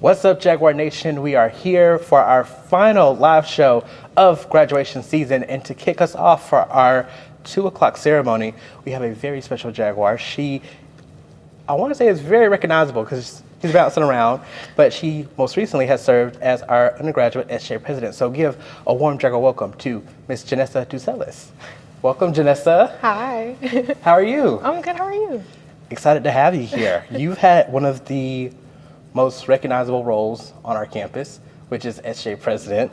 What's up, Jaguar Nation? We are here for our final live show of graduation season, and to kick us off for our 2 o'clock ceremony, we have a very special Jaguar. She, I want to say, is very recognizable because she's bouncing around, but she most recently has served as our undergraduate SJ president. So give a warm Jaguar welcome to Miss Janessa Ducelis. Welcome, Janessa. Hi. How are you? I'm good. How are you? Excited to have you here. You've had one of the most recognizable roles on our campus, which is SJ president.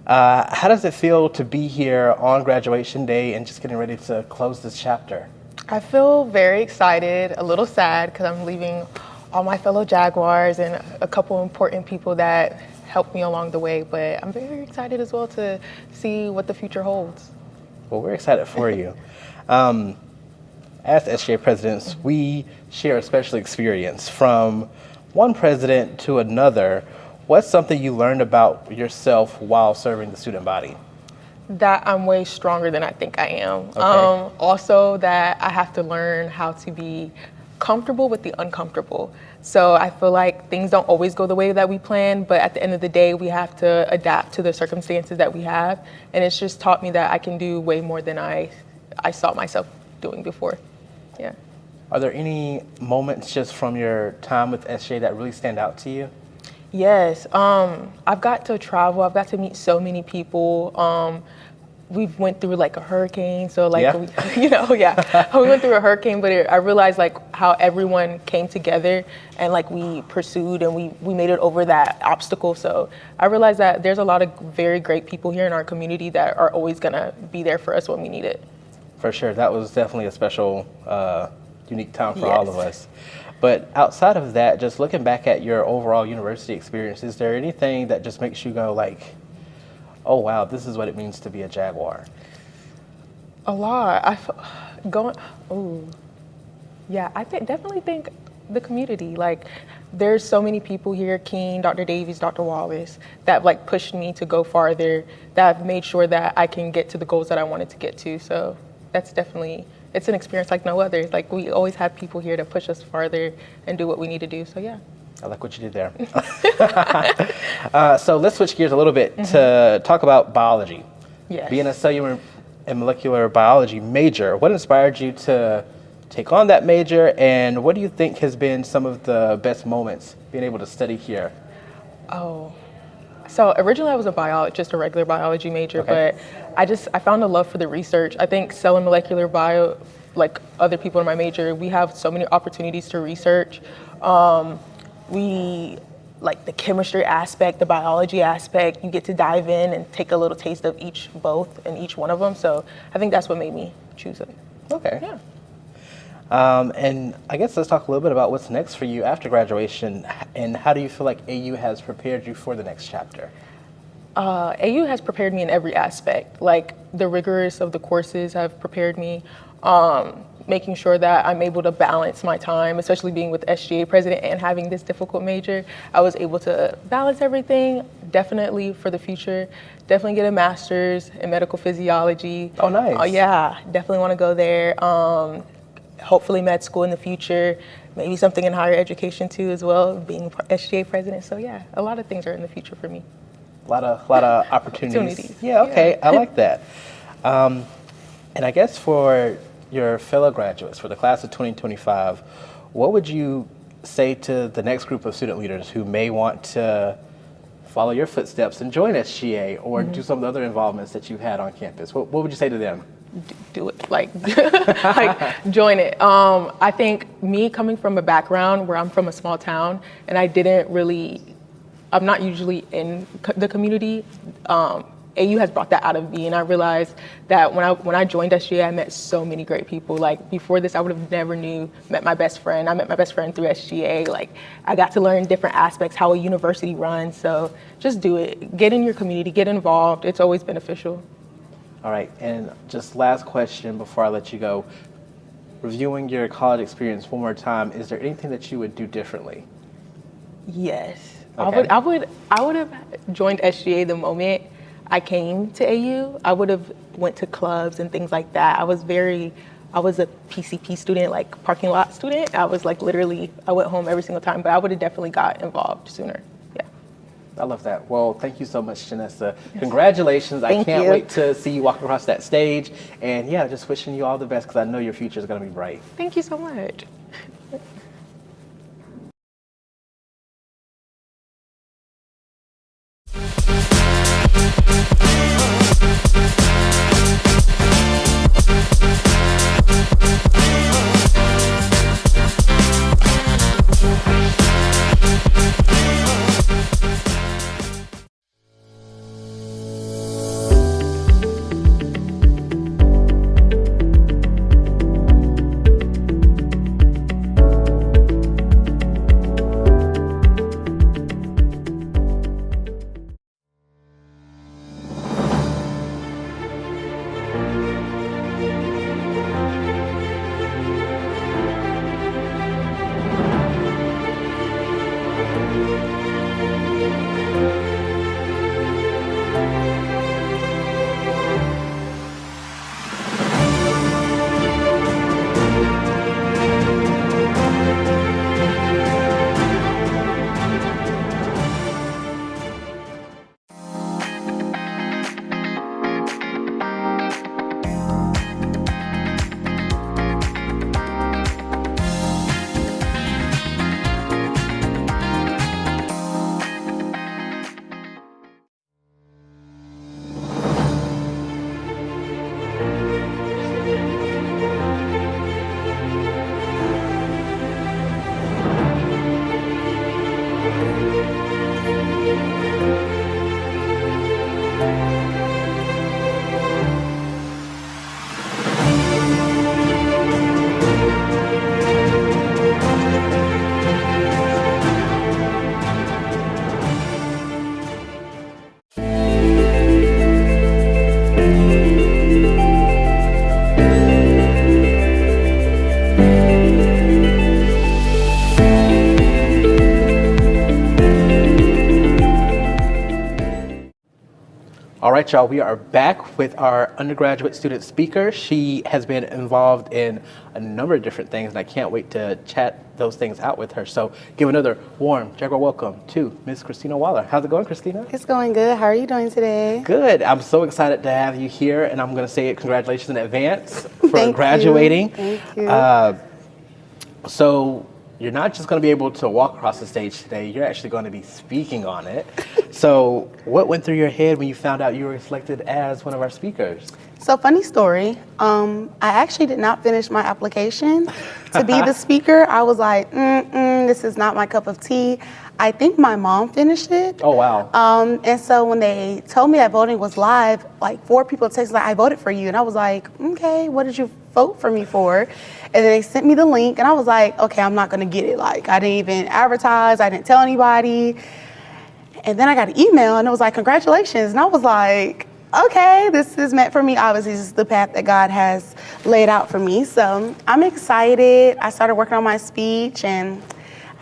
How does it feel to be here on graduation day and just getting ready to close this chapter? I feel very excited, a little sad because I'm leaving all my fellow Jaguars and a couple important people that helped me along the way, but I'm very excited as well to see what the future holds. Well, we're excited for you. As SJ presidents, we share a special experience from one president to another. What's something you learned about yourself while serving the student body? That I'm way stronger than I think I am. Okay. Also that I have to learn how to be comfortable with the uncomfortable. So I feel like things don't always go the way that we plan, but at the end of the day, we have to adapt to the circumstances that we have. And it's just taught me that I can do way more than I saw myself doing before. Yeah. Are there any moments just from your time with SJ that really stand out to you? Yes, I've got to travel. I've got to meet so many people. We've went through like a hurricane, so like, Yeah. we went through a hurricane, but I realized like how everyone came together and like we pursued and we made it over that obstacle. So I realized that there's a lot of very great people here in our community that are always gonna be there for us when we need it. For sure, that was definitely a special, unique time for Yes. all of us. But outside of that, just looking back at your overall university experience, is there anything that just makes you go like, oh wow, this is what it means to be a Jaguar? A lot. Definitely think the community. Like, there's so many people here, Keen, Dr. Davies, Dr. Wallace, that like pushed me to go farther, that have made sure that I can get to the goals that I wanted to get to. So that's definitely, it's an experience like no other. Like, we always have people here to push us farther and do what we need to do. So yeah. I like what you did there. So let's switch gears a little bit to talk about biology. Yes. Being a cellular and molecular biology major, what inspired you to take on that major, and what do you think has been some of the best moments being able to study here? So originally I was just a regular biology major, Okay. but I found a love for the research. I think cell and molecular bio, like other people in my major, we have so many opportunities to research. We like the chemistry aspect, the biology aspect, you get to dive in and take a little taste of each one of them. So I think that's what made me choose it. Okay. Yeah. And I guess let's talk a little bit about what's next for you after graduation, and how do you feel like AU has prepared you for the next chapter? AU has prepared me in every aspect. Like, the rigorous of the courses have prepared me, making sure that I'm able to balance my time, especially being with SGA president and having this difficult major. I was able to balance everything, definitely for the future. Definitely get a master's in medical physiology. Oh, nice. Yeah, definitely want to go there. Hopefully med school in the future, maybe something in higher education too as well, being SGA president. So yeah, a lot of things are in the future for me. A lot of opportunities. Yeah, okay, Yeah. I like that. And I guess for your fellow graduates, for the class of 2025, what would you say to the next group of student leaders who may want to follow your footsteps and join SGA or do some of the other involvements that you've had on campus? What would you say to them? Do it, like join it. I think me coming from a background where I'm from a small town and I'm not usually in the community. AU has brought that out of me, and I realized that when I joined SGA, I met so many great people. Like, before this, I would have never met my best friend. I met my best friend through SGA. Like, I got to learn different aspects, how a university runs. So just do it. Get in your community, get involved. It's always beneficial. All right, and just last question before I let you go. Reviewing your college experience one more time, is there anything that you would do differently? Yes. Okay. I would have joined SGA the moment I came to AU. I would have went to clubs and things like that. I was a PCP student, like parking lot student. I was like literally, I went home every single time, but I would have definitely got involved sooner. I love that. Well, thank you so much, Janessa. Congratulations. I Thank can't you. wait to see you walk across that stage. And yeah, just wishing you all the best because I know your future is going to be bright. Thank you so much. All right, y'all, we are back with our undergraduate student speaker. She has been involved in a number of different things, and I can't wait to chat those things out with her. So give another warm Jaguar welcome to Ms. Christina Waller. How's it going, Christina? It's going good. How are you doing today? Good. I'm so excited to have you here, and I'm going to say congratulations in advance for Thank graduating. you. Thank you. So you're not just going to be able to walk across the stage today, you're actually going to be speaking on it. So what went through your head when you found out you were selected as one of our speakers? So funny story, I actually did not finish my application to be the speaker. I was like, this is not my cup of tea. I think my mom finished it. Oh, wow. And so when they told me that voting was live, like 4 people texted like, I voted for you. And I was like, okay, what did you vote for me for? And then they sent me the link and I was like, okay, I'm not gonna get it. Like I didn't even advertise, I didn't tell anybody. And then I got an email and it was like, congratulations. And I was like, okay, this is meant for me. Obviously, this is the path that God has laid out for me. So I'm excited. I started working on my speech and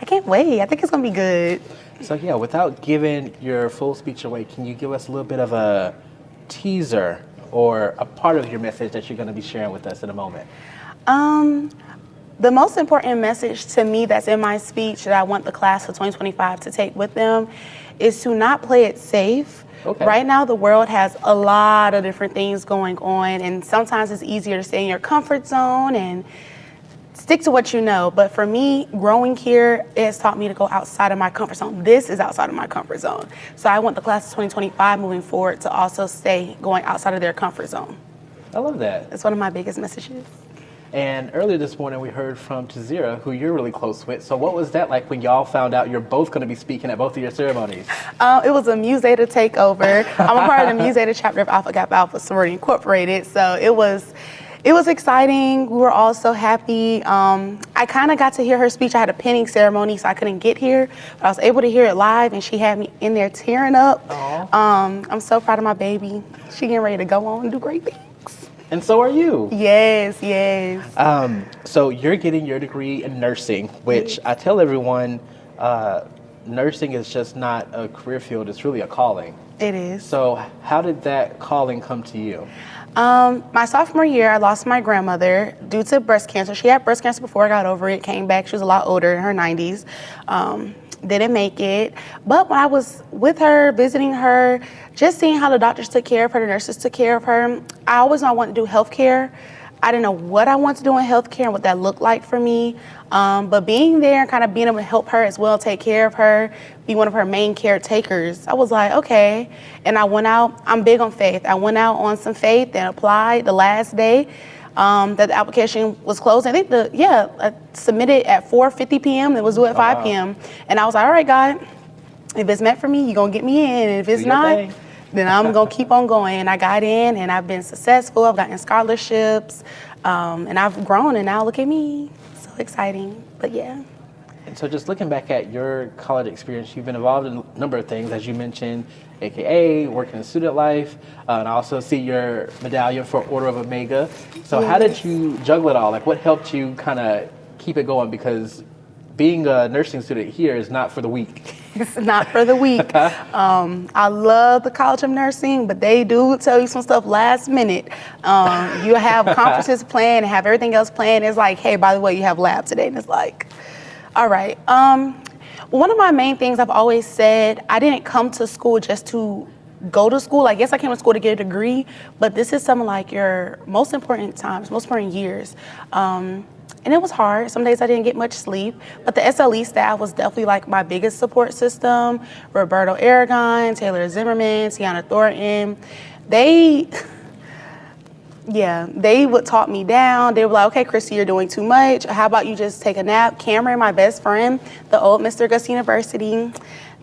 I can't wait. I think it's gonna be good. So yeah, without giving your full speech away, can you give us a little bit of a teaser or a part of your message that you're gonna be sharing with us in a moment? The most important message to me that's in my speech that I want the class of 2025 to take with them is to not play it safe. Okay. Right now, the world has a lot of different things going on, and sometimes it's easier to stay in your comfort zone and stick to what you know. But for me, growing here, it has taught me to go outside of my comfort zone. This is outside of my comfort zone. So I want the class of 2025 moving forward to also stay going outside of their comfort zone. I love that. That's one of my biggest messages. And earlier this morning, we heard from Tazira, who you're really close with. So what was that like when y'all found out you're both going to be speaking at both of your ceremonies? It was a Mu Zeta takeover. I'm a part of the Mu Zeta chapter of Alpha Kappa Alpha Sorority Incorporated. So it was exciting. We were all so happy. I kind of got to hear her speech. I had a pinning ceremony, so I couldn't get here. But I was able to hear it live, and she had me in there tearing up. I'm so proud of my baby. She getting ready to go on and do great things. And so are you. Yes, yes. So you're getting your degree in nursing, which I tell everyone, nursing is just not a career field, it's really a calling. It is. So how did that calling come to you? My sophomore year, I lost my grandmother due to breast cancer. She had breast cancer before I got over it, came back. She was a lot older, in her 90s. didn't make it. But when I was with her, visiting her, just seeing how the doctors took care of her, the nurses took care of her, I always knew I wanted to do healthcare. I didn't know what I wanted to do in healthcare and what that looked like for me. But being there and kind of being able to help her as well, take care of her, be one of her main caretakers, I was like, okay. And I went out, I'm big on faith. I went out on some faith and applied the last day that the application was closed. I think I submitted at 4:50 p.m. It was due at 5 p.m. And I was like, all right, God, if it's meant for me, you're going to get me in. And if it's not, then I'm going to keep on going. And I got in and I've been successful. I've gotten scholarships and I've grown, and now look at me. So exciting, but yeah. And so just looking back at your college experience, you've been involved in a number of things, as you mentioned, AKA working in student life, and I also see your medallion for Order of Omega. So how did you juggle it all? Like, what helped you kind of keep it going? Because being a nursing student here is not for the weak. It's not for the weak. I love the College of Nursing, but they do tell you some stuff last minute. You have conferences planned and have everything else planned. It's like, hey, by the way, you have lab today. And it's like, all right. One of my main things I've always said, I didn't come to school just to go to school. I guess I came to school to get a degree, but this is some of like your most important times, most important years. And it was hard. Some days I didn't get much sleep, but the SLE staff was definitely like my biggest support system. Roberto Aragon, Taylor Zimmerman, Tiana Thornton. They would talk me down. They were like, okay, Christy, you're doing too much. How about you just take a nap? Cameron, my best friend, the old Mr. Augusta University,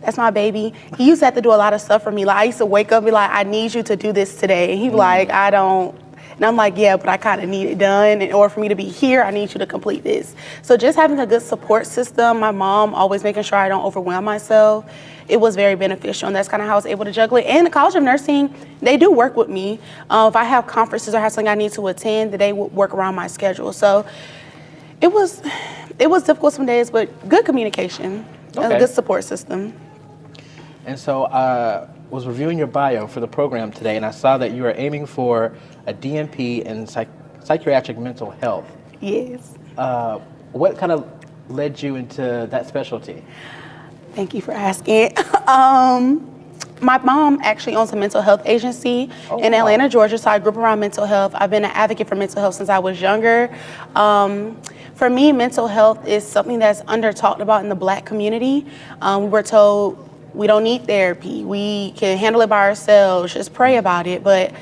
that's my baby. He used to have to do a lot of stuff for me. Like, I used to wake up and be like, I need you to do this today. And he'd be like, I don't. And I'm like, yeah, but I kind of need it done. In order for me to be here, I need you to complete this. So just having a good support system, my mom always making sure I don't overwhelm myself, it was very beneficial. And that's kind of how I was able to juggle it. And the College of Nursing, they do work with me. If I have conferences or have something I need to attend, they would work around my schedule. So it was difficult some days, but good communication, and a good support system. And so was reviewing your bio for the program today, and I saw that you are aiming for a DNP in psychiatric mental health. Yes. What kind of led you into that specialty? Thank you for asking. My mom actually owns a mental health agency in Atlanta, Georgia, so I grew up around mental health. I've been an advocate for mental health since I was younger. For me, mental health is something that's under-talked about in the Black community. We were told we don't need therapy. We can handle it by ourselves, just pray about it. But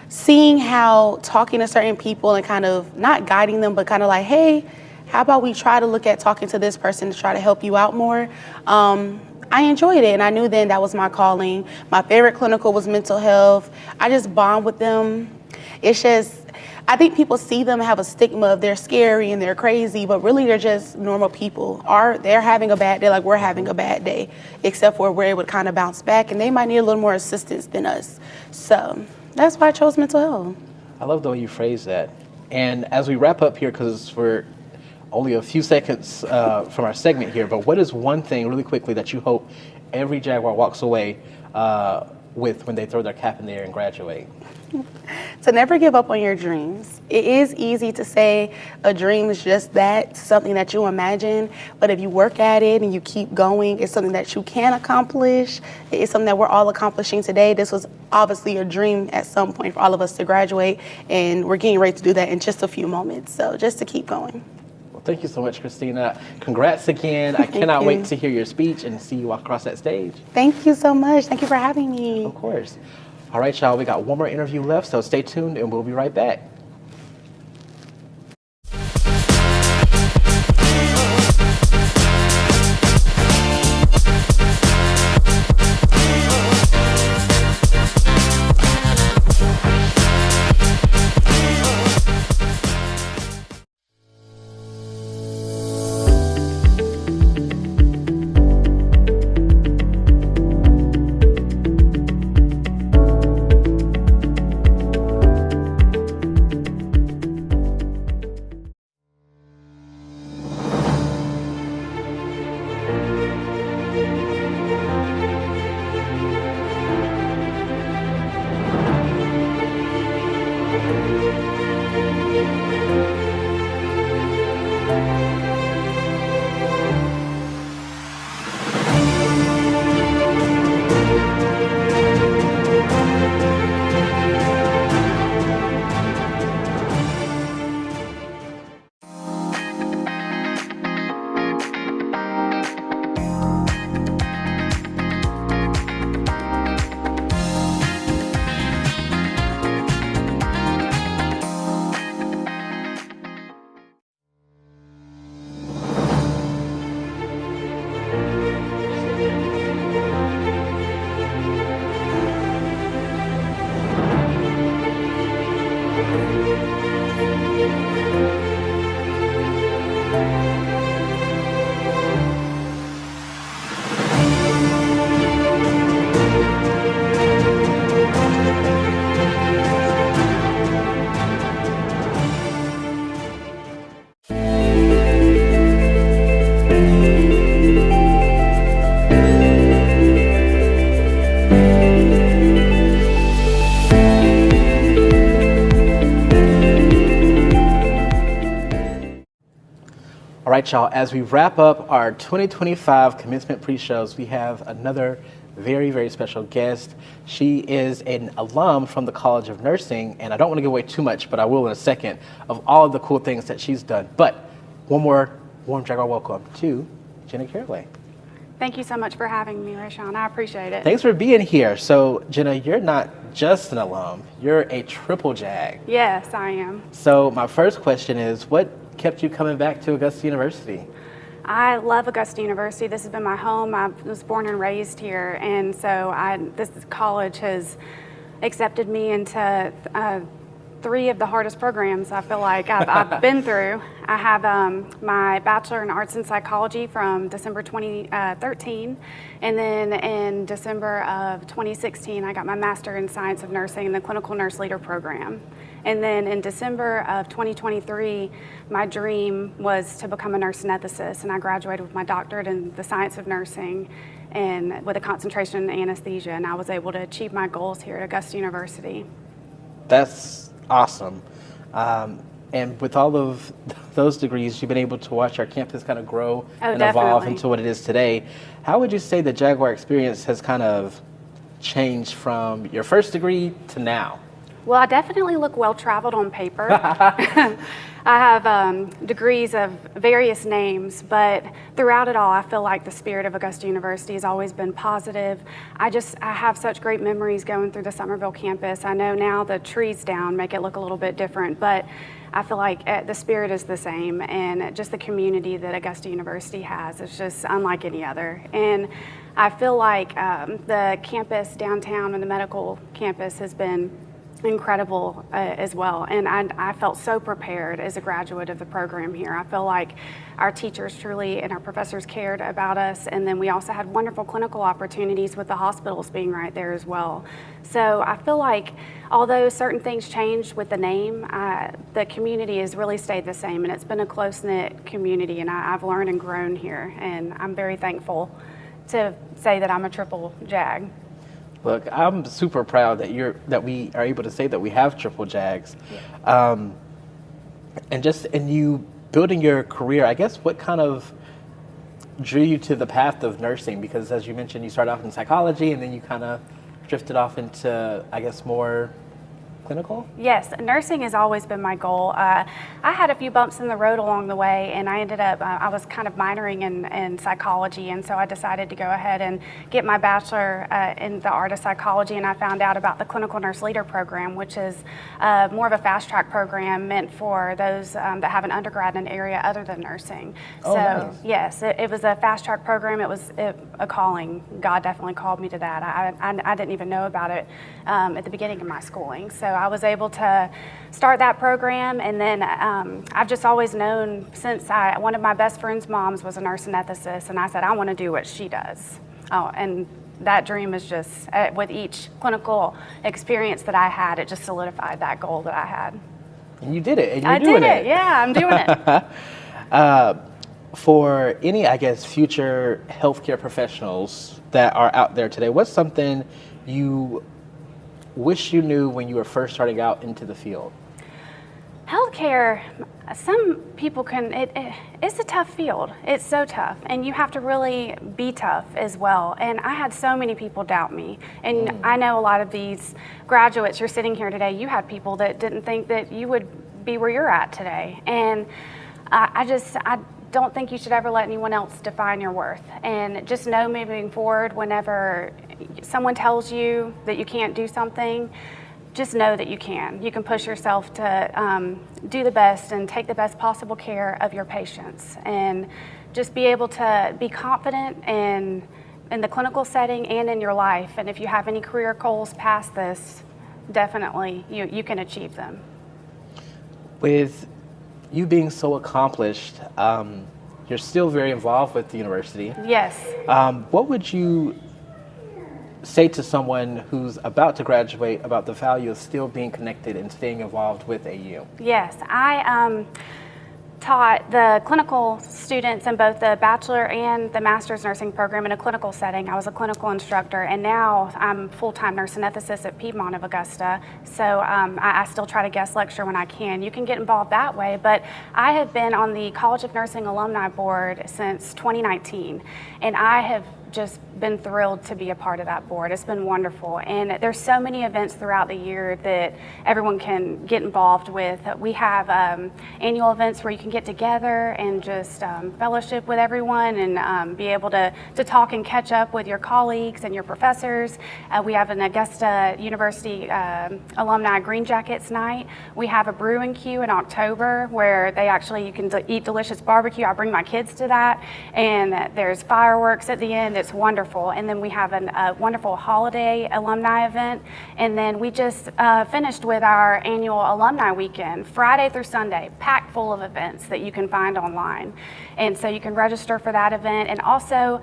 seeing how talking to certain people and kind of not guiding them, but kind of like, hey, how about we try to look at talking to this person to try to help you out more? I enjoyed it, and I knew then that was my calling. My favorite clinical was mental health. I just bond with them. It's just, I think people see them and have a stigma of they're scary and they're crazy, but really they're just normal people. They're having a bad day like we're having a bad day, except for we're able to kind of bounce back, and they might need a little more assistance than us. So that's why I chose mental health. I love the way you phrase that. And as we wrap up here, because we're only a few seconds from our segment here, but what is one thing really quickly that you hope every Jaguar walks away with when they throw their cap in the air and graduate? To never give up on your dreams. It is easy to say a dream is just that, something that you imagine, but if you work at it and you keep going, it's something that you can accomplish. It's something that we're all accomplishing today. This was obviously a dream at some point for all of us to graduate, and we're getting ready to do that in just a few moments. So just to keep going. Well, thank you so much, Christina. Congrats again. I cannot wait to hear your speech and see you walk across that stage. Thank you so much. Thank you for having me. Of course. All right, y'all, we got one more interview left, so stay tuned and we'll be right back. All right, y'all, as we wrap up our 2025 commencement pre-shows, we have another very, very special guest. She is an alum from the College of Nursing, and I don't want to give away too much, but I will in a second, of all of the cool things that she's done. But one more warm Jaguar welcome to Jenna Caraway. Thank you so much for having me, Rashawn. I appreciate it. Thanks for being here. So, Jenna, you're not just an alum, you're a triple JAG. Yes, I am. So my first question is, what kept you coming back to Augusta University? I love Augusta University. This has been my home. I was born and raised here, and so this college has accepted me into 3 of the hardest programs I feel like I've been through. I have my Bachelor in Arts and Psychology from December 2013, and then in December of 2016, I got my Master in Science of Nursing in the Clinical Nurse Leader program. And then in December of 2023, my dream was to become a nurse anesthetist, and I graduated with my doctorate in the science of nursing and with a concentration in anesthesia, and I was able to achieve my goals here at Augusta University. That's awesome. And with all of those degrees, you've been able to watch our campus kind of grow and evolve Definitely. into what it is today. How would you say the Jaguar experience has kind of changed from your first degree to now? Well, I definitely look well-traveled on paper. I have degrees of various names, but throughout it all, I feel like the spirit of Augusta University has always been positive. I have such great memories going through the Summerville campus. I know now the trees down make it look a little bit different, but I feel like the spirit is the same, and just the community that Augusta University has is just unlike any other. And I feel like the campus downtown and the medical campus has been incredible as well, and I felt so prepared as a graduate of the program here. I feel like our teachers truly and our professors cared about us, and then we also had wonderful clinical opportunities with the hospitals being right there as well. So I feel like although certain things changed with the name, the community has really stayed the same, and it's been a close-knit community, and I've learned and grown here, and I'm very thankful to say that I'm a triple JAG. Look, I'm super proud that we are able to say that we have triple JAGs. Yeah. And you building your career, I guess what kind of drew you to the path of nursing? Because as you mentioned, you started off in psychology and then you kind of drifted off into, I guess, more clinical? Yes, nursing has always been my goal. I had a few bumps in the road along the way, and I ended up, I was kind of minoring in psychology, and so I decided to go ahead and get my bachelor in the art of psychology, and I found out about the Clinical Nurse Leader program, which is more of a fast track program meant for those that have an undergrad in an area other than nursing. Oh, so nice. yes, it was a fast track program. It was a calling. God definitely called me to that. I didn't even know about it at the beginning of my schooling. So I was able to start that program, and then I've just always known since one of my best friend's moms was a nurse anesthetist, and I said, I want to do what she does. Oh, and that dream is just, with each clinical experience that I had, it just solidified that goal that I had. And you did it, and you're I doing did it. Yeah, I'm doing it. For any, I guess, future healthcare professionals that are out there today, what's something you wish you knew when you were first starting out into the field? Healthcare, some people it's a tough field. It's so tough, and you have to really be tough as well. And I had so many people doubt me. And I know a lot of these graduates, you're sitting here today, you had people that didn't think that you would be where you're at today. And I don't think you should ever let anyone else define your worth. And just know moving forward, whenever someone tells you that you can't do something, just know that you can. You can push yourself to do the best and take the best possible care of your patients, and just be able to be confident in the clinical setting and in your life. And if you have any career goals past this, definitely you can achieve them. With you being so accomplished, you're still very involved with the university. Yes. What would you say to someone who's about to graduate about the value of still being connected and staying involved with AU? Yes, I taught the clinical students in both the bachelor and the master's nursing program in a clinical setting. I was a clinical instructor, and now I'm full-time nurse anesthetist at Piedmont of Augusta. So I still try to guest lecture when I can. You can get involved that way, but I have been on the College of Nursing Alumni Board since 2019, and I have just been thrilled to be a part of that board. It's been wonderful, and there's so many events throughout the year that everyone can get involved with. We have annual events where you can get together and just fellowship with everyone and be able to talk and catch up with your colleagues and your professors. We have an Augusta University Alumni Green Jackets night. We have a brew and queue in October where you can eat delicious barbecue. I bring my kids to that, and there's fireworks at the end. It's wonderful. And then we have a wonderful holiday alumni event. And then we just finished with our annual alumni weekend, Friday through Sunday, packed full of events that you can find online. And so you can register for that event. And also,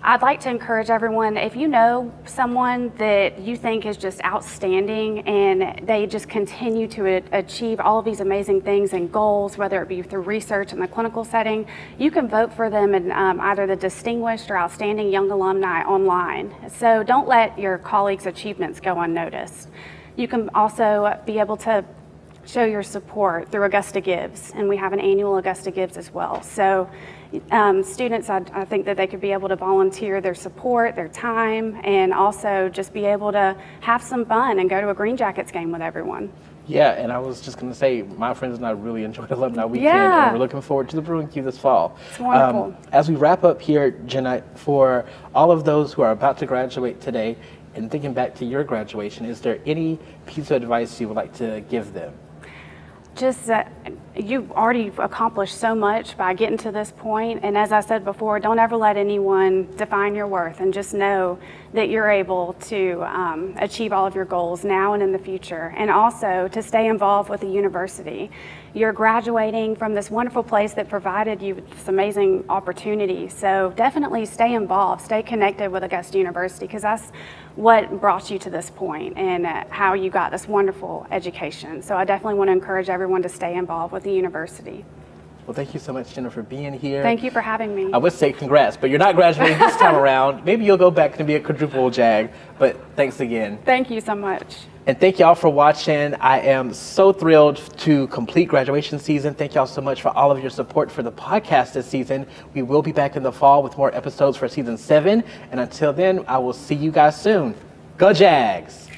I'd like to encourage everyone, if you know someone that you think is just outstanding and they just continue to achieve all of these amazing things and goals, whether it be through research in the clinical setting, you can vote for them in either the Distinguished or Outstanding Young Alumni online. So don't let your colleagues' achievements go unnoticed. You can also be able to show your support through Augusta Gives, and we have an annual Augusta Gives as well. So students, I think that they could be able to volunteer their support, their time, and also just be able to have some fun and go to a Green Jackets game with everyone. Yeah, and I was just going to say, my friends and I really enjoyed Alumni Weekend, Yeah. and we're looking forward to the Brewing Queue this fall. It's wonderful. As we wrap up here, Jenna, for all of those who are about to graduate today, and thinking back to your graduation, is there any piece of advice you would like to give them? Just that you've already accomplished so much by getting to this point, and as I said before, don't ever let anyone define your worth, and just know that you're able to achieve all of your goals now and in the future, and also to stay involved with the university. You're graduating from this wonderful place that provided you with this amazing opportunity, so definitely stay involved, stay connected with Augusta University, because that's what brought you to this point and how you got this wonderful education. So I definitely want to encourage everyone to stay involved with the university. Well, thank you so much, Jenna, for being here. Thank you for having me. I would say congrats, but you're not graduating this time around. Maybe you'll go back and be a quadruple JAG, but thanks again. Thank you so much. And thank y'all for watching. I am so thrilled to complete graduation season. Thank y'all so much for all of your support for the podcast this season. We will be back in the fall with more episodes for season 7. And until then, I will see you guys soon. Go Jags!